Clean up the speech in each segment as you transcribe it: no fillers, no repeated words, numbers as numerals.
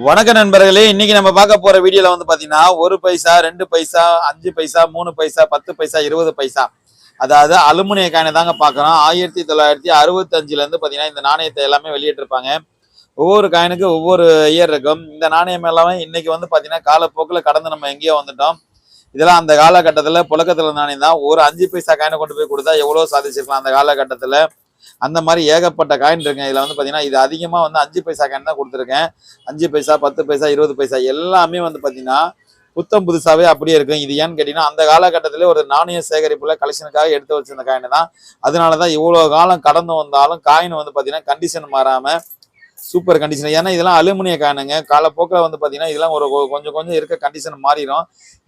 வணக்க நண்பர்களே, இன்னைக்கு நம்ம பார்க்க போற வீடியோல வந்து பாத்தீங்கன்னா 1 பைசா 2 பைசா 5 பைசா 3 பைசா 10 பைசா 20 பைசா அதாவது அலுமினிய காயினை தாங்க பார்க்கறோம். 1965ல இருந்து பாத்தீங்கன்னா இந்த நாணயத்தை எல்லாமே வெளியிட்டிருப்பாங்க. ஒவ்வொரு காயினுக்கு ஒவ்வொரு இயர் இருக்கும். இந்த நாணயம் எல்லாமே இன்னைக்கு வந்து பாத்தீங்கன்னா காலப்போக்கில் கடந்து நம்ம எங்கேயோ வந்துட்டோம். இதெல்லாம் அந்த காலகட்டத்துல புழக்கத்துல நாணயம் தான். ஒரு 5 பைசா காயினை கொண்டு போய் கொடுத்தா எவ்வளவு சாதிச்சிருக்கலாம் அந்த காலகட்டத்துல. அந்த மாதிரி ஏகப்பட்ட காயின் இருக்குங்க. இதுல வந்து பாத்தீங்கன்னா இது அதிகமா வந்து 5 பைசா காயின் தான் கொடுத்துருக்கேன். 5 பைசா 10 பைசா 20 பைசா எல்லாமே வந்து பாத்தீங்கன்னா புத்தம் புதுசாவே அப்படியே இருக்கும். இது ஏன்னு கேட்டீங்கன்னா அந்த காலகட்டத்திலே ஒரு நாணய சேகரிப்புல கலெக்ஷனுக்காக எடுத்து வச்சிருந்த காயின் தான். அதனாலதான் இவ்வளவு காலம் கடந்து வந்தாலும் காயின் வந்து பாத்தீங்கன்னா கண்டிஷன் மாறாம சூப்பர் கண்டிஷன். ஏன்னா இதெல்லாம் அலுமினிய காயினுங்க. காலப்போக்கில் வந்து பாத்தீங்கன்னா இதெல்லாம் ஒரு கொஞ்சம் கொஞ்சம் இருக்க கண்டிஷன் மாறிடும்.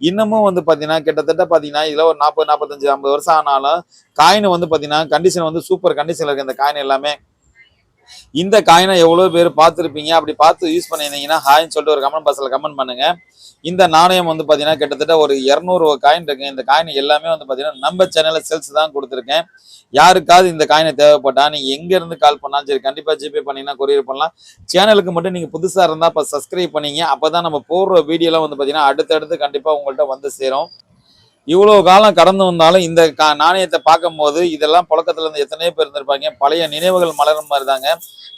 இன்னமும் வந்து பாத்தீங்கன்னா கிட்டத்தட்ட பாத்தீங்கன்னா இதுல ஒரு 40 45 50 வருஷம் ஆனாலும் காயின் வந்து பாத்தீங்கன்னா கண்டிஷன் வந்து சூப்பர் கண்டிஷன்ல இருக்கு இந்த காயின் எல்லாமே. இந்த காயினை எவ்வளவு பேர் பார்த்துருப்பீங்க. அப்படி பார்த்து யூஸ் பண்ணியிருந்தீங்கன்னா ஹாய்ன்னு சொல்லிட்டு ஒரு கமெண்ட் பாக்ஸ்ல கமெண்ட் பண்ணுங்க. இந்த நாணயம் வந்து பாத்தீங்கன்னா கிட்டத்தட்ட ஒரு 200 காயின் இருக்கு. இந்த காயின் எல்லாமே வந்து பாத்தீங்கன்னா நம்ம சேனல்ல சேல்ஸ் தான் கொடுத்துருக்கேன். யாருக்காவது இந்த காயினை தேவைப்பட்டா நீங்க எங்க இருந்து கால் பண்ணாலும் சரி, கண்டிப்பா ஜிபே பண்ணீங்கன்னா கொரியர் பண்ணலாம். சேனலுக்கு மட்டும் நீங்க புதுசா இருந்தா இப்ப சப்ஸ்கிரைப் பண்ணீங்க. அப்பதான் நம்ம போடுற வீடியோலாம் வந்து பாத்தீங்கன்னா அடுத்தடுத்து கண்டிப்பா உங்கள்கிட்ட வந்து சேரும். இவ்வளவு காலம் கடந்து வந்தாலும் இந்த நாணயத்தை பார்க்கும்போது இதெல்லாம் புழக்கத்துல இருந்து எத்தனையோ பேர் இருந்திருப்பாங்க. பழைய நினைவுகள் மலரும் மாதிரி தாங்க.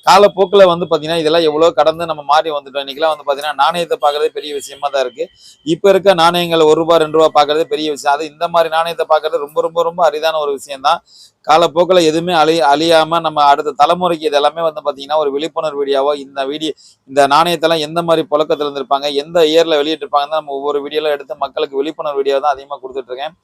காலப்போக்கில் வந்து பாத்தீங்கன்னா இதெல்லாம் எவ்வளவு கடந்து நம்ம மாறி வந்துட்டோம். இன்னைக்கெல்லாம் வந்து பாத்தீங்கன்னா நாணயத்தை பார்க்கறதே பெரிய விஷயமா தான் இருக்கு. இப்ப இருக்க நாணயங்கள் ₹1 ₹2 பார்க்கறதே பெரிய விஷயம். அது இந்த மாதிரி நாணயத்தை பார்க்கறது ரொம்ப ரொம்ப ரொம்ப அரிதான ஒரு விஷயம் தான். காலப்போக்கில் எதுவுமே அழியாம நம்ம அடுத்த தலைமுறைக்கு இது எல்லாமே வந்து பாத்தீங்கன்னா ஒரு விழிப்புணர்வு வீடியோவோ இந்த நாணயத்தெல்லாம் எந்த மாதிரி புழக்கத்துல இருந்திருப்பாங்க, எந்த இயர்ல வெளியிட்டிருப்பாங்கன்னு நம்ம ஒவ்வொரு வீடியோல எடுத்து மக்களுக்கு விழிப்புணர்வு வீடியோ தான் அதிகமா கொடுத்துட்டு இருக்கேன்.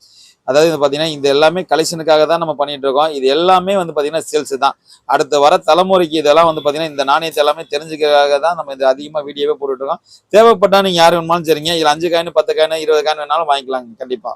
அதாவது இது பாத்தீங்கன்னா இது எல்லாமே கலெக்ஷனுக்காக தான் நம்ம பண்ணிட்டு இருக்கோம். இது எல்லாமே வந்து பாத்தீங்கன்னா சேல்ஸ் தான். அடுத்த வர தலைமுறைக்கு இதெல்லாம் வந்து பாத்தீங்கன்னா இந்த நாணயத்தை எல்லாமே தெரிஞ்சுக்கிறதுக்காக தான் நம்ம இது அதிகமா வீடியோவே போட்டுட்டு இருக்கோம். தேவைப்பட்டா நீங்க யாரு வேணுமாலும் சரிங்க. இதுல 5 காயின் 10 காயின் 20 காயின் வேணாலும் வாங்கிக்கலாங்க கண்டிப்பா.